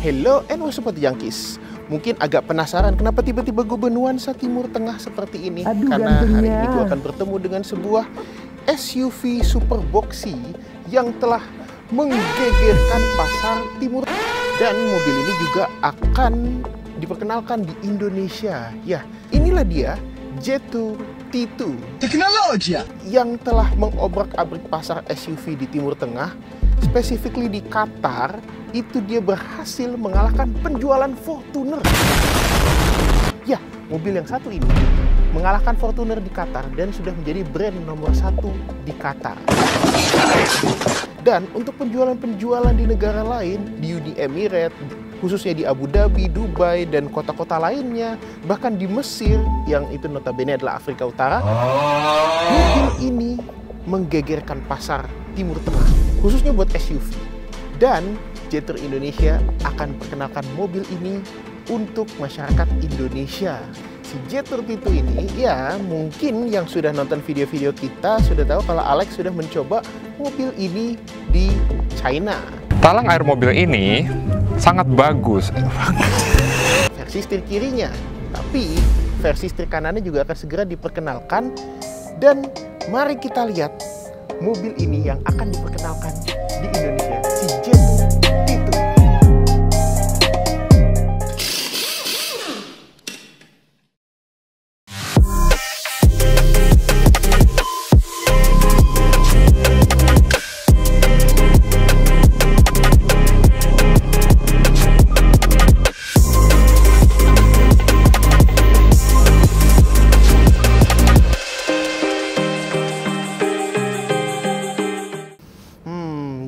Hello and what's up Junkies. Mungkin agak penasaran kenapa tiba-tiba gue bernuansa Timur Tengah seperti ini. Karena hari ini gue akan bertemu dengan sebuah SUV super boxy yang telah menggegerkan pasar Timur Tengah. Dan mobil ini juga akan diperkenalkan di Indonesia. Ya, inilah dia Jetur T2. Teknologi yang telah mengobrak-abrik pasar SUV di Timur Tengah, specifically di Qatar. Itu dia berhasil mengalahkan penjualan Fortuner. Ya, mobil yang satu ini mengalahkan Fortuner di Qatar dan sudah menjadi brand nomor 1 di Qatar. Dan untuk penjualan-penjualan di negara lain, di Uni Emirat, khususnya di Abu Dhabi, Dubai, dan kota-kota lainnya, bahkan di Mesir, yang itu notabene adalah Afrika Utara, mobil ini menggegerkan pasar Timur Tengah, khususnya buat SUV. Dan Jetur Indonesia akan perkenalkan mobil ini untuk masyarakat Indonesia. Si Jetur T2 ini, ya mungkin yang sudah nonton video-video kita sudah tahu kalau Alex sudah mencoba mobil ini di China. Talang air mobil ini sangat bagus. Versi setir kirinya, tapi versi setir kanannya juga akan segera diperkenalkan. Dan mari kita lihat mobil ini yang akan diperkenalkan di Indonesia, si Jetur T2.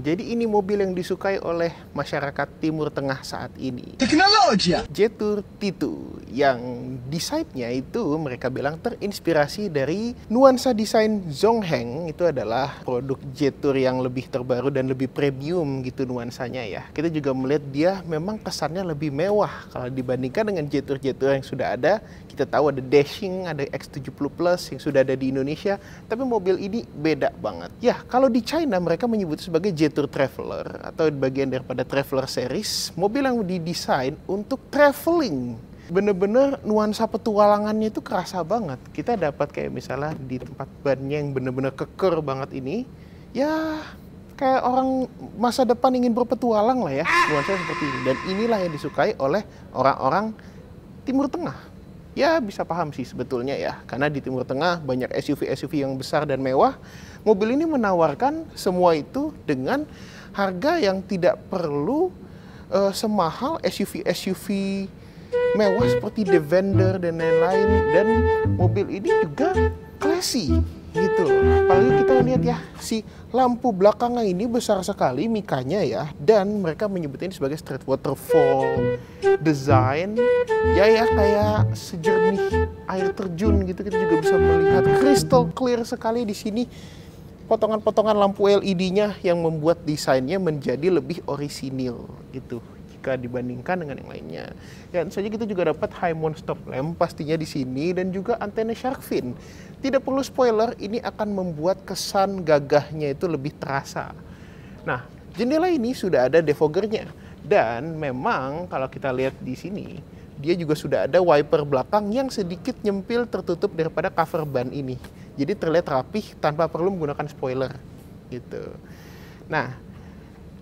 Jadi ini mobil yang disukai oleh masyarakat Timur Tengah saat ini. Teknologi Jetur T2 yang desainnya itu mereka bilang terinspirasi dari nuansa desain Zongheng. Itu adalah produk Jetur yang lebih terbaru dan lebih premium gitu nuansanya ya. Kita juga melihat dia memang kesannya lebih mewah kalau dibandingkan dengan Jetur-Jetur yang sudah ada. Kita tahu ada Dashing, ada X70 Plus yang sudah ada di Indonesia. Tapi mobil ini beda banget. Ya, kalau di China mereka menyebut sebagai Jetur Traveler atau bagian daripada Traveler series, mobil yang didesain untuk traveling. Bener-bener nuansa petualangannya itu kerasa banget. Kita dapat kayak misalnya di tempat bannya yang bener-bener keker banget ini, ya kayak orang masa depan ingin berpetualang lah ya, nuansa seperti ini. Dan inilah yang disukai oleh orang-orang Timur Tengah. Ya bisa paham sih sebetulnya ya, karena di Timur Tengah banyak SUV-SUV yang besar dan mewah. Mobil ini menawarkan semua itu dengan harga yang tidak perlu semahal SUV-SUV mewah seperti Defender dan lain-lain. Dan mobil ini juga classy gitu. Apalagi kita lihat ya, si lampu belakangnya ini besar sekali mikanya ya, dan mereka menyebutnya sebagai straight waterfall design. Ya kayak sejernih air terjun gitu. Kita juga bisa melihat crystal clear sekali di sini. Potongan-potongan lampu LED-nya yang membuat desainnya menjadi lebih orisinil gitu jika dibandingkan dengan yang lainnya. Dan saja kita juga dapat high mount stop lamp pastinya di sini dan juga antena shark fin. Tidak perlu spoiler, ini akan membuat kesan gagahnya itu lebih terasa. Nah, jendela ini sudah ada defoggernya. Dan memang kalau kita lihat di sini, dia juga sudah ada wiper belakang yang sedikit nyempil tertutup daripada cover ban ini. Jadi terlihat rapih tanpa perlu menggunakan spoiler gitu. Nah,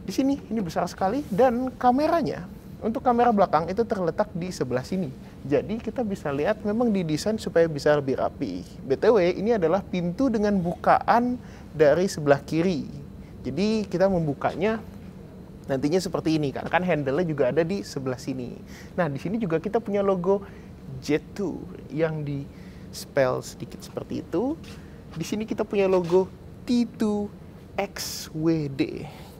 di sini ini besar sekali dan kameranya untuk kamera belakang itu terletak di sebelah sini. Jadi kita bisa lihat memang didesain supaya bisa lebih rapi. BTW ini adalah pintu dengan bukaan dari sebelah kiri. Jadi kita membukanya nantinya seperti ini karena kan handle-nya juga ada di sebelah sini. Nah, di sini juga kita punya logo Jetur yang di spell sedikit seperti itu. Di sini kita punya logo T2XWD.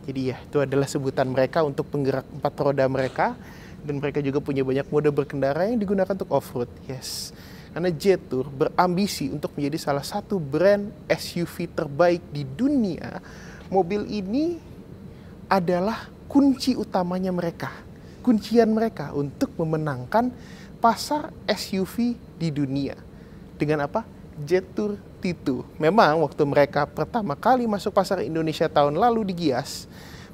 Jadi ya, itu adalah sebutan mereka untuk penggerak 4 roda mereka. Dan mereka juga punya banyak mode berkendara yang digunakan untuk off-road. Yes, karena Jetur berambisi untuk menjadi salah satu brand SUV terbaik di dunia. Mobil ini adalah kunci utamanya mereka. Kuncian mereka untuk memenangkan pasar SUV di dunia. Dengan apa? Jetur T2. Memang waktu mereka pertama kali masuk pasar Indonesia tahun lalu di Gias,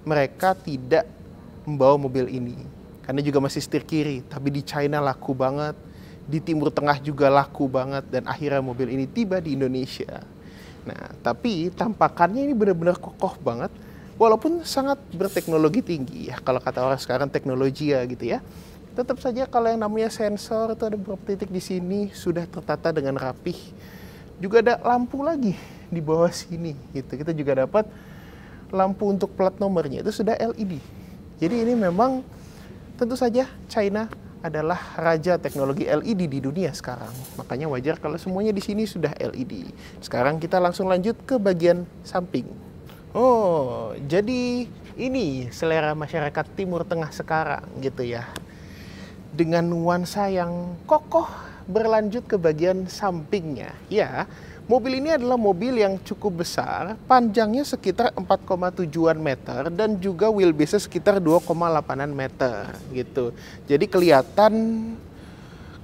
mereka tidak membawa mobil ini. karena juga masih setir kiri. Tapi di China laku banget, di Timur Tengah juga laku banget, dan akhirnya mobil ini tiba di Indonesia. Nah, tapi tampakannya ini benar-benar kokoh banget, walaupun sangat berteknologi tinggi ya. Kalau kata orang sekarang teknologi ya gitu ya. Tetap saja kalau yang namanya sensor itu ada beberapa titik di sini sudah tertata dengan rapih. Juga ada lampu lagi di bawah sini gitu. Kita juga dapat lampu untuk plat nomornya itu sudah LED. Jadi ini memang tentu saja China adalah raja teknologi LED di dunia sekarang. Makanya wajar kalau semuanya di sini sudah LED. Sekarang kita langsung lanjut ke bagian samping. Oh, jadi ini selera masyarakat Timur Tengah sekarang gitu ya. Dengan nuansa yang kokoh, berlanjut ke bagian sampingnya. Ya, mobil ini adalah mobil yang cukup besar, panjangnya sekitar 4,7 meter dan juga wheelbase sekitar 2,8 meter gitu. Jadi kelihatan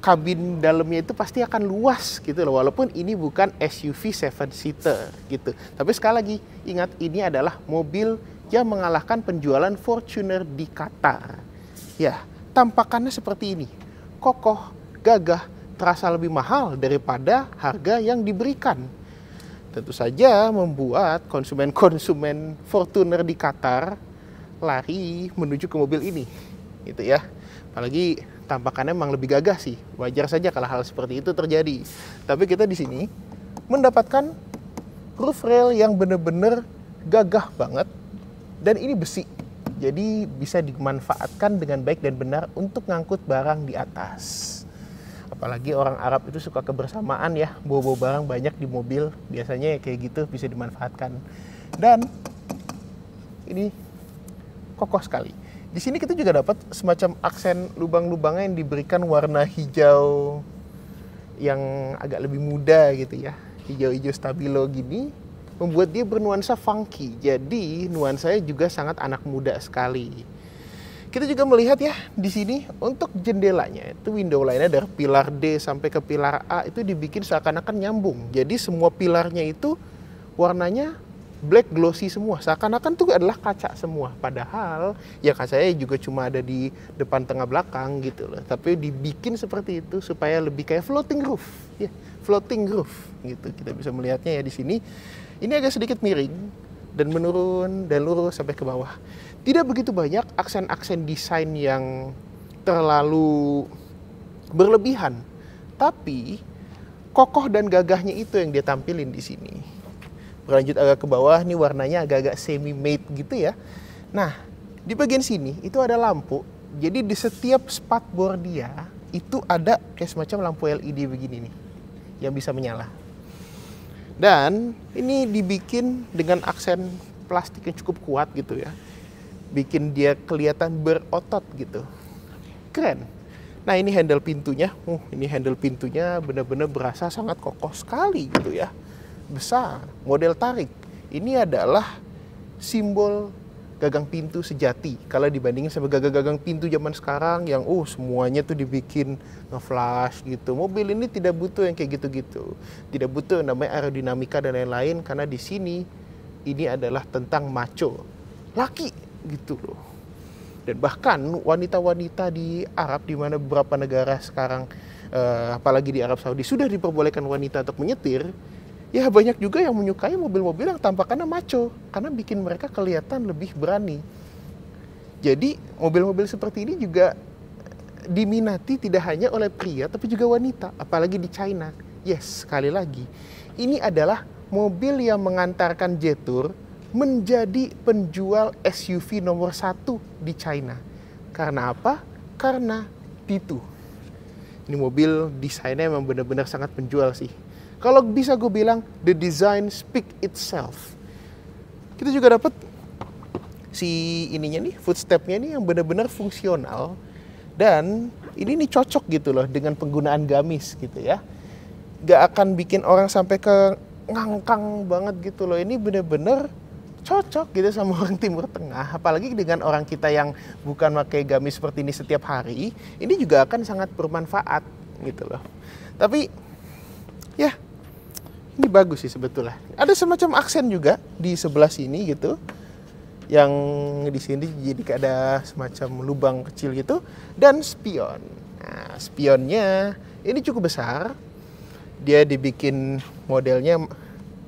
kabin dalamnya itu pasti akan luas gitu loh, walaupun ini bukan SUV 7-seater gitu. Tapi sekali lagi, ingat ini adalah mobil yang mengalahkan penjualan Fortuner di Qatar. Ya, tampakannya seperti ini, kokoh, gagah, terasa lebih mahal daripada harga yang diberikan. Tentu saja membuat konsumen-konsumen Fortuner di Qatar lari menuju ke mobil ini, gitu ya. Apalagi tampakannya memang lebih gagah sih. Wajar saja kalau hal seperti itu terjadi. Tapi kita di sini mendapatkan roof rail yang benar-benar gagah banget, dan ini besi. Jadi bisa dimanfaatkan dengan baik dan benar untuk ngangkut barang di atas. Apalagi orang Arab itu suka kebersamaan ya, bawa-bawa barang banyak di mobil. Biasanya ya kayak gitu bisa dimanfaatkan. Dan ini kokoh sekali. Di sini kita juga dapat semacam aksen lubang-lubangnya yang diberikan warna hijau yang agak lebih muda gitu ya. Hijau-hijau stabilo gini membuat dia bernuansa funky. Jadi nuansanya juga sangat anak muda sekali. Kita juga melihat ya di sini untuk jendelanya itu window line-nya dari pilar D sampai ke pilar A itu dibikin seakan-akan nyambung. Jadi semua pilarnya itu warnanya black glossy semua. Seakan-akan itu adalah kaca semua. Padahal ya kacanya juga cuma ada di depan tengah belakang gitu loh. Tapi dibikin seperti itu supaya lebih kayak floating roof. Ya, floating roof gitu. Kita bisa melihatnya ya di sini. Ini agak sedikit miring dan menurun dan lurus sampai ke bawah. Tidak begitu banyak aksen-aksen desain yang terlalu berlebihan, tapi kokoh dan gagahnya itu yang dia tampilin di sini. Berlanjut agak ke bawah, ini warnanya agak-agak semi matte gitu ya. Nah, di bagian sini itu ada lampu. Jadi di setiap spakbor dia itu ada kayak semacam lampu LED begini nih yang bisa menyala. Dan ini dibikin dengan aksen plastik yang cukup kuat gitu ya. Bikin dia kelihatan berotot gitu. Keren. Nah ini handle pintunya. Ini handle pintunya benar-benar berasa sangat kokoh sekali gitu ya. Besar. Model tarik. Ini adalah simbol gagang pintu sejati. Kalau dibandingin sama gagang-gagang pintu zaman sekarang yang semuanya tuh dibikin nge-flash gitu. Mobil ini tidak butuh yang kayak gitu-gitu. Tidak butuh yang namanya aerodinamika dan lain-lain karena di sini ini adalah tentang macho. Laki gitu loh. Dan bahkan wanita-wanita di Arab di mana beberapa negara sekarang apalagi di Arab Saudi sudah diperbolehkan wanita untuk menyetir. Ya banyak juga yang menyukai mobil-mobil yang tampakannya macho karena bikin mereka kelihatan lebih berani. Jadi mobil-mobil seperti ini juga diminati tidak hanya oleh pria tapi juga wanita, apalagi di China. Yes, sekali lagi, ini adalah mobil yang mengantarkan Jetour menjadi penjual SUV nomor 1 di China. Karena apa? Karena T2. Ini mobil desainnya memang benar-benar sangat penjual sih. Kalau bisa gue bilang, the design speak itself. Kita juga dapat si ininya nih, footstepnya nih yang benar-benar fungsional. Dan ini nih cocok gitu loh dengan penggunaan gamis gitu ya. Gak akan bikin orang sampai ke ngangkang banget gitu loh. Ini benar-benar cocok gitu sama orang Timur Tengah. Apalagi dengan orang kita yang bukan pakai gamis seperti ini setiap hari. Ini juga akan sangat bermanfaat gitu loh. Tapi ya ini bagus sih sebetulnya. Ada semacam aksen juga di sebelah sini gitu. yang di sini jadi ada semacam lubang kecil gitu, dan spion. Nah, spionnya ini cukup besar. Dia dibikin modelnya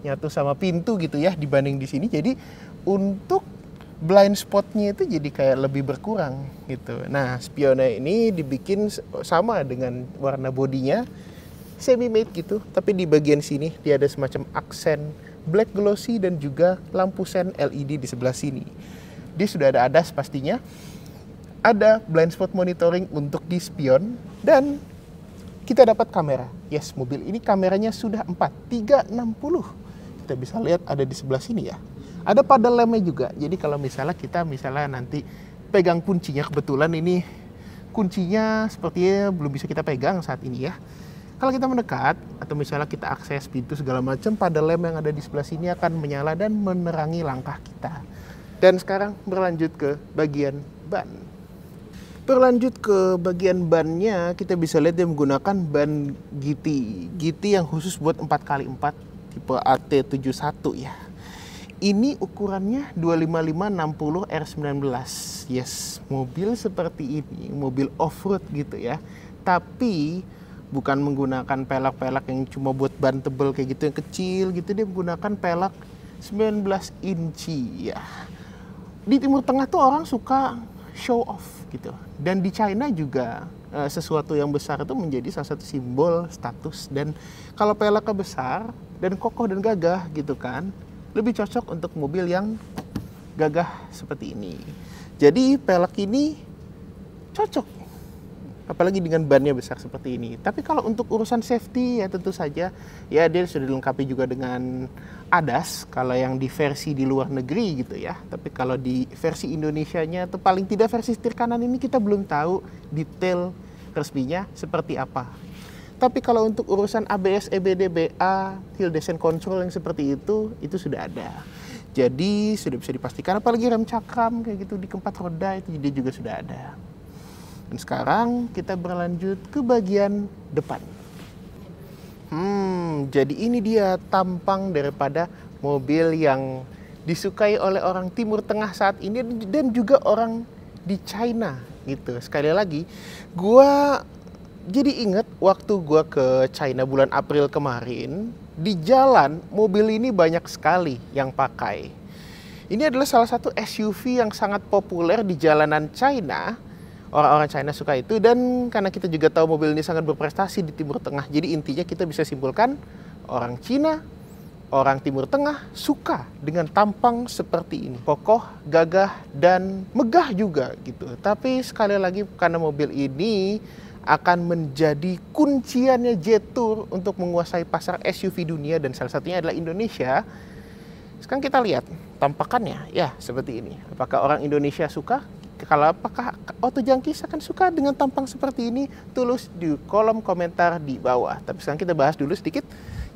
nyatu sama pintu gitu ya dibanding di sini. Jadi untuk blind spotnya itu jadi kayak lebih berkurang gitu. Nah, spionnya ini dibikin sama dengan warna bodinya semi matte gitu, tapi di bagian sini dia ada semacam aksen black glossy dan juga lampu sen LED di sebelah sini. Dia sudah ada ADAS pastinya. Ada blind spot monitoring untuk di spion dan kita dapat kamera. Yes, mobil ini kameranya sudah 360. Kita bisa lihat ada di sebelah sini ya. Ada paddle lamp-nya juga. Jadi kalau misalnya kita nanti pegang kuncinya, kebetulan ini kuncinya sepertinya belum bisa kita pegang saat ini ya. Kalau kita mendekat atau misalnya kita akses pintu segala macam, paddle lamp yang ada di sebelah sini akan menyala dan menerangi langkah kita. Dan sekarang berlanjut ke bagian ban. Berlanjut ke bagian bannya, kita bisa lihat dia menggunakan ban GT. GT yang khusus buat 4x4 tipe AT71 ya. Ini ukurannya 255/60 R19. Yes, mobil seperti ini, mobil off-road gitu ya. Tapi bukan menggunakan pelak-pelak yang cuma buat ban tebel kayak gitu yang kecil gitu. Dia menggunakan pelak 19 inci ya. Di Timur Tengah tuh orang suka show off gitu. Dan di China juga sesuatu yang besar itu menjadi salah satu simbol status. Dan kalau pelaknya besar dan kokoh dan gagah gitu kan, lebih cocok untuk mobil yang gagah seperti ini. Jadi pelak ini cocok, apalagi dengan bannya besar seperti ini. Tapi kalau untuk urusan safety ya tentu saja ya dia sudah dilengkapi juga dengan ADAS kalau yang di versi di luar negeri gitu ya. Tapi kalau di versi Indonesianya atau paling tidak versi setir kanan ini kita belum tahu detail resminya seperti apa. Tapi kalau untuk urusan ABS, EBD, BA, hill descent control yang seperti itu sudah ada. Jadi sudah bisa dipastikan, apalagi rem cakram kayak gitu di keempat roda itu dia juga sudah ada. Dan sekarang kita berlanjut ke bagian depan. Jadi ini dia tampang daripada mobil yang disukai oleh orang Timur Tengah saat ini dan juga orang di China gitu. Sekali lagi, gua jadi ingat waktu gua ke China bulan April kemarin, di jalan mobil ini banyak sekali yang pakai. Ini adalah salah satu SUV yang sangat populer di jalanan China. Orang-orang China suka itu, dan karena kita juga tahu mobil ini sangat berprestasi di Timur Tengah, jadi intinya kita bisa simpulkan orang Cina, orang Timur Tengah suka dengan tampang seperti ini. Kokoh, gagah, dan megah juga gitu. Tapi sekali lagi karena mobil ini akan menjadi kunciannya Jetour untuk menguasai pasar SUV dunia dan salah satunya adalah Indonesia. Sekarang kita lihat tampakannya ya seperti ini. Apakah orang Indonesia suka? Kalau apakah Auto Junkies akan suka dengan tampang seperti ini? Tulis di kolom komentar di bawah. Tapi sekarang kita bahas dulu sedikit.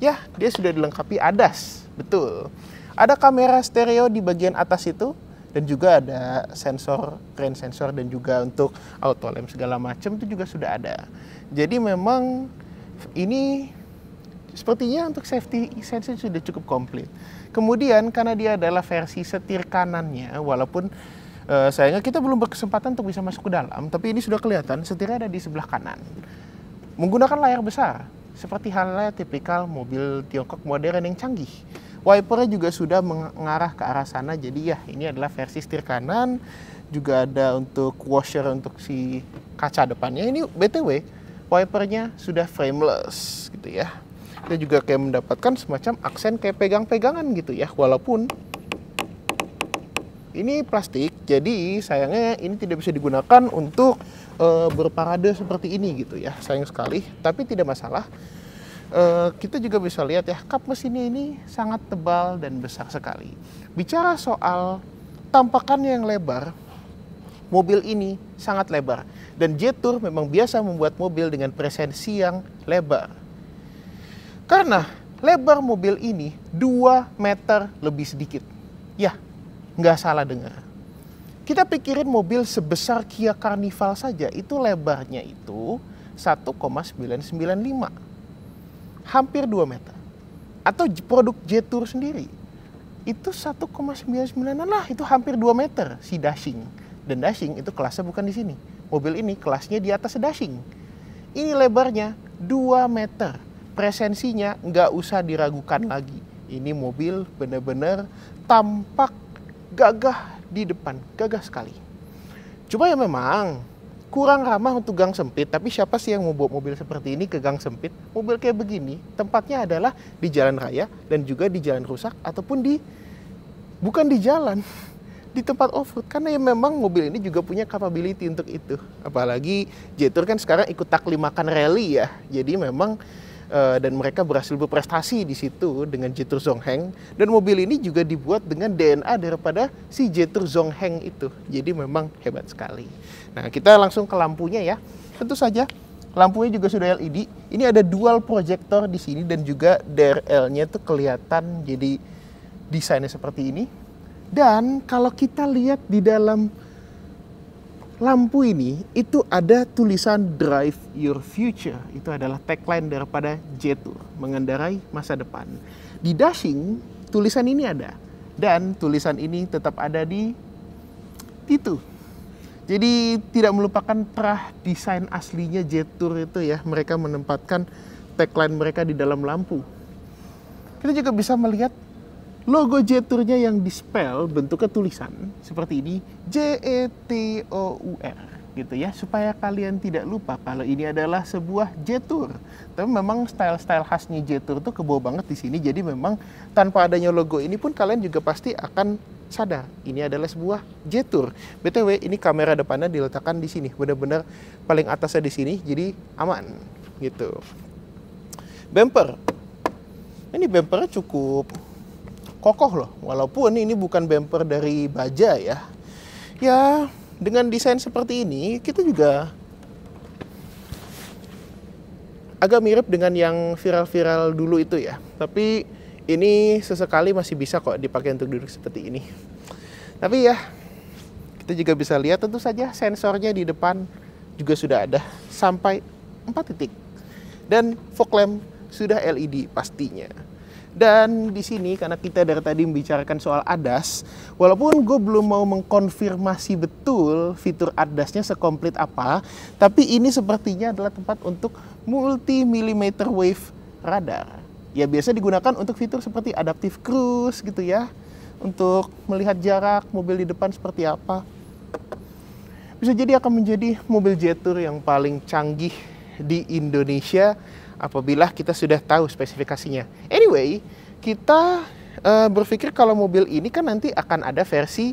Ya, dia sudah dilengkapi ADAS. Betul. Ada kamera stereo di bagian atas itu. Dan juga ada sensor, rain sensor, dan juga untuk auto lamp segala macam itu juga sudah ada. Jadi memang ini sepertinya untuk safety sense sudah cukup komplit. Kemudian karena dia adalah versi setir kanannya, walaupun sayangnya kita belum berkesempatan untuk bisa masuk ke dalam, tapi ini sudah kelihatan setirnya ada di sebelah kanan. Menggunakan layar besar, seperti halnya tipikal mobil Tiongkok modern yang canggih. Wipernya juga sudah mengarah ke arah sana, jadi ya ini adalah versi setir kanan. Juga ada untuk washer untuk si kaca depannya. Ini BTW, wipernya sudah frameless gitu ya. Kita juga kayak mendapatkan semacam aksen kayak pegang-pegangan gitu ya, walaupun ini plastik, jadi sayangnya ini tidak bisa digunakan untuk berparade seperti ini gitu ya. Sayang sekali, tapi tidak masalah. Kita juga bisa lihat ya, kap mesinnya ini sangat tebal dan besar sekali. Bicara soal tampakannya yang lebar, mobil ini sangat lebar. Dan Jetour memang biasa membuat mobil dengan presensi yang lebar. Karena lebar mobil ini 2 meter lebih sedikit. Ya, nggak salah dengar. Kita pikirin mobil sebesar Kia Carnival saja, itu lebarnya itu 1,995. Hampir 2 meter. Atau produk Jetour sendiri. itu 1,99 lah, itu hampir 2 meter si dashing. Dan dashing itu kelasnya bukan di sini. Mobil ini kelasnya di atas dashing. Ini lebarnya 2 meter. Presensinya nggak usah diragukan lagi. Ini mobil benar-benar tampak gagah di depan, gagah sekali. Cuma ya memang kurang ramah untuk gang sempit, tapi siapa sih yang mau bawa mobil seperti ini ke gang sempit? Mobil kayak begini, tempatnya adalah di jalan raya dan juga di jalan rusak ataupun bukan di jalan, di tempat off-road. Karena ya memang mobil ini juga punya capability untuk itu. Apalagi Jetour kan sekarang ikut taklimakan rally ya. Jadi memang dan mereka berhasil berprestasi di situ dengan Jetour Zongheng, dan mobil ini juga dibuat dengan DNA daripada si Jetour Zongheng itu. Jadi memang hebat sekali. Nah, kita langsung ke lampunya ya. Tentu saja lampunya juga sudah LED. Ini ada dual proyektor di sini dan juga DRL-nya tuh kelihatan, jadi desainnya seperti ini. Dan kalau kita lihat di dalam lampu ini, itu ada tulisan Drive Your Future. Itu adalah tagline daripada Jetour, mengendarai masa depan. Di dashing, tulisan ini ada. Dan tulisan ini tetap ada di itu. Jadi tidak melupakan terah desain aslinya Jetour itu ya. Mereka menempatkan tagline mereka di dalam lampu. Kita juga bisa melihat logo Jetournya yang di-spell bentuknya tulisan seperti ini, Jetour gitu ya, supaya kalian tidak lupa kalau ini adalah sebuah Jetour. Tapi memang style-style khasnya Jetour tuh kebawa banget di sini. Jadi memang tanpa adanya logo ini pun kalian juga pasti akan sadar ini adalah sebuah Jetour. BTW ini kamera depannya diletakkan di sini, benar-benar paling atasnya di sini, jadi aman gitu. Bumper. Ini bumpernya cukup kokoh loh, walaupun ini bukan bumper dari baja ya. Ya, dengan desain seperti ini, kita juga agak mirip dengan yang viral-viral dulu itu ya. Tapi ini sesekali masih bisa kok dipakai untuk duduk seperti ini. Tapi ya, kita juga bisa lihat tentu saja sensornya di depan juga sudah ada sampai 4 titik. Dan fog lamp sudah LED pastinya. Dan di sini karena kita dari tadi membicarakan soal ADAS, walaupun gue belum mau mengkonfirmasi betul fitur ADAS-nya sekomplit apa, tapi ini sepertinya adalah tempat untuk multi millimeter wave radar. Ya biasa digunakan untuk fitur seperti adaptive cruise gitu ya, untuk melihat jarak mobil di depan seperti apa. Bisa jadi akan menjadi mobil Jetour yang paling canggih di Indonesia apabila kita sudah tahu spesifikasinya. Anyway, kita berpikir kalau mobil ini kan nanti akan ada versi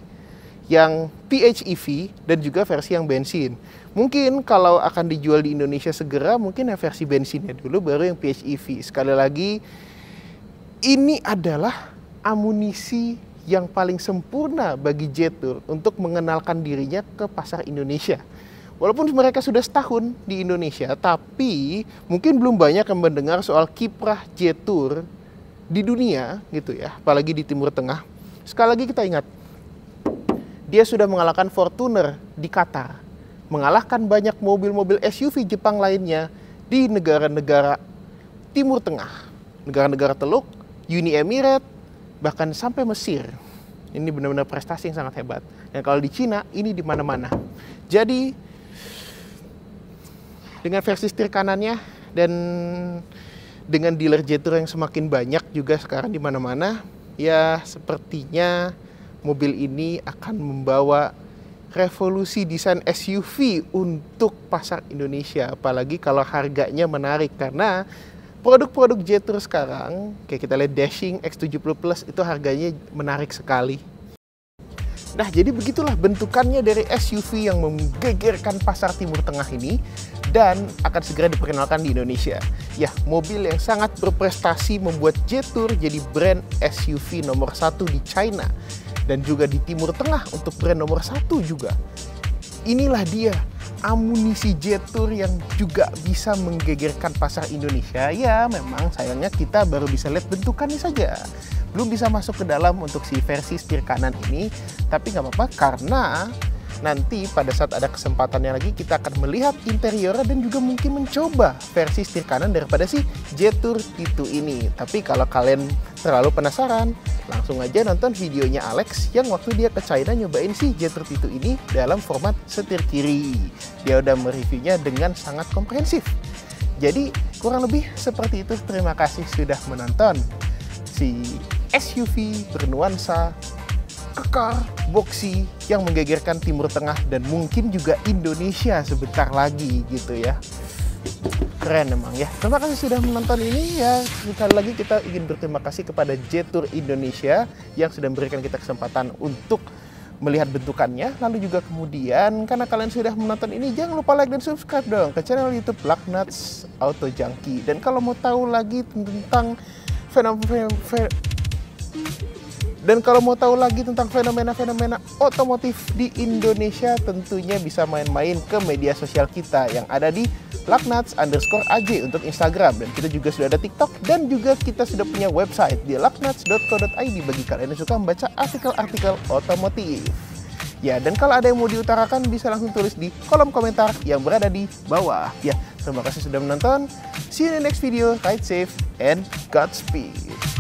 yang PHEV dan juga versi yang bensin. Mungkin kalau akan dijual di Indonesia segera, mungkin yang versi bensinnya dulu, baru yang PHEV. Sekali lagi, ini adalah amunisi yang paling sempurna bagi Jetour untuk mengenalkan dirinya ke pasar Indonesia. Walaupun mereka sudah setahun di Indonesia, tapi mungkin belum banyak yang mendengar soal kiprah Jetour di dunia gitu ya, apalagi di Timur Tengah. Sekali lagi kita ingat, dia sudah mengalahkan Fortuner di Qatar, mengalahkan banyak mobil-mobil SUV Jepang lainnya di negara-negara Timur Tengah, negara-negara Teluk, Uni Emirat, bahkan sampai Mesir. Ini benar-benar prestasi yang sangat hebat. Dan kalau di Cina, ini di mana-mana. Jadi dengan versi setir kanannya dan dengan dealer Jetour yang semakin banyak juga sekarang di mana-mana, ya sepertinya mobil ini akan membawa revolusi desain SUV untuk pasar Indonesia. Apalagi kalau harganya menarik, karena produk-produk Jetour sekarang, kayak kita lihat Dashing X70 Plus itu harganya menarik sekali. Nah, jadi begitulah bentukannya dari SUV yang menggegerkan pasar Timur Tengah ini dan akan segera diperkenalkan di Indonesia. Ya, mobil yang sangat berprestasi membuat Jetour jadi brand SUV nomor 1 di China dan juga di Timur Tengah untuk brand nomor 1 juga. Inilah dia amunisi Jetour yang juga bisa menggegerkan pasar Indonesia. Ya, memang sayangnya kita baru bisa lihat bentukannya saja. Belum bisa masuk ke dalam untuk si versi setir kanan ini, tapi nggak apa-apa karena Nanti pada saat ada kesempatannya lagi, kita akan melihat interiornya dan juga mungkin mencoba versi setir kanan daripada si Jetour T2 ini. Tapi kalau kalian terlalu penasaran, langsung aja nonton videonya Alex yang waktu dia ke China nyobain si Jetour T2 ini dalam format setir kiri. Dia udah mereviewnya dengan sangat komprehensif. Jadi kurang lebih seperti itu. Terima kasih sudah menonton si SUV bernuansa kekar, boxy yang menggegerkan Timur Tengah dan mungkin juga Indonesia sebentar lagi gitu ya. Keren emang ya. Terima kasih sudah menonton ini ya. Sekali lagi kita ingin berterima kasih kepada Jetour Indonesia yang sudah memberikan kita kesempatan untuk melihat bentukannya. Lalu juga kemudian karena kalian sudah menonton ini, jangan lupa like dan subscribe dong ke channel YouTube Lugnuts Auto Junkie. Dan kalau mau tahu lagi tentang fenomena-fenomena otomotif di Indonesia, tentunya bisa main-main ke media sosial kita yang ada di Lugnuts_AJ untuk Instagram. Dan kita juga sudah ada TikTok dan juga kita sudah punya website di lugnuts.co.id bagi kalian yang suka membaca artikel-artikel otomotif. Ya, dan kalau ada yang mau diutarakan bisa langsung tulis di kolom komentar yang berada di bawah. Ya, terima kasih sudah menonton. See you in the next video. Ride safe and Godspeed.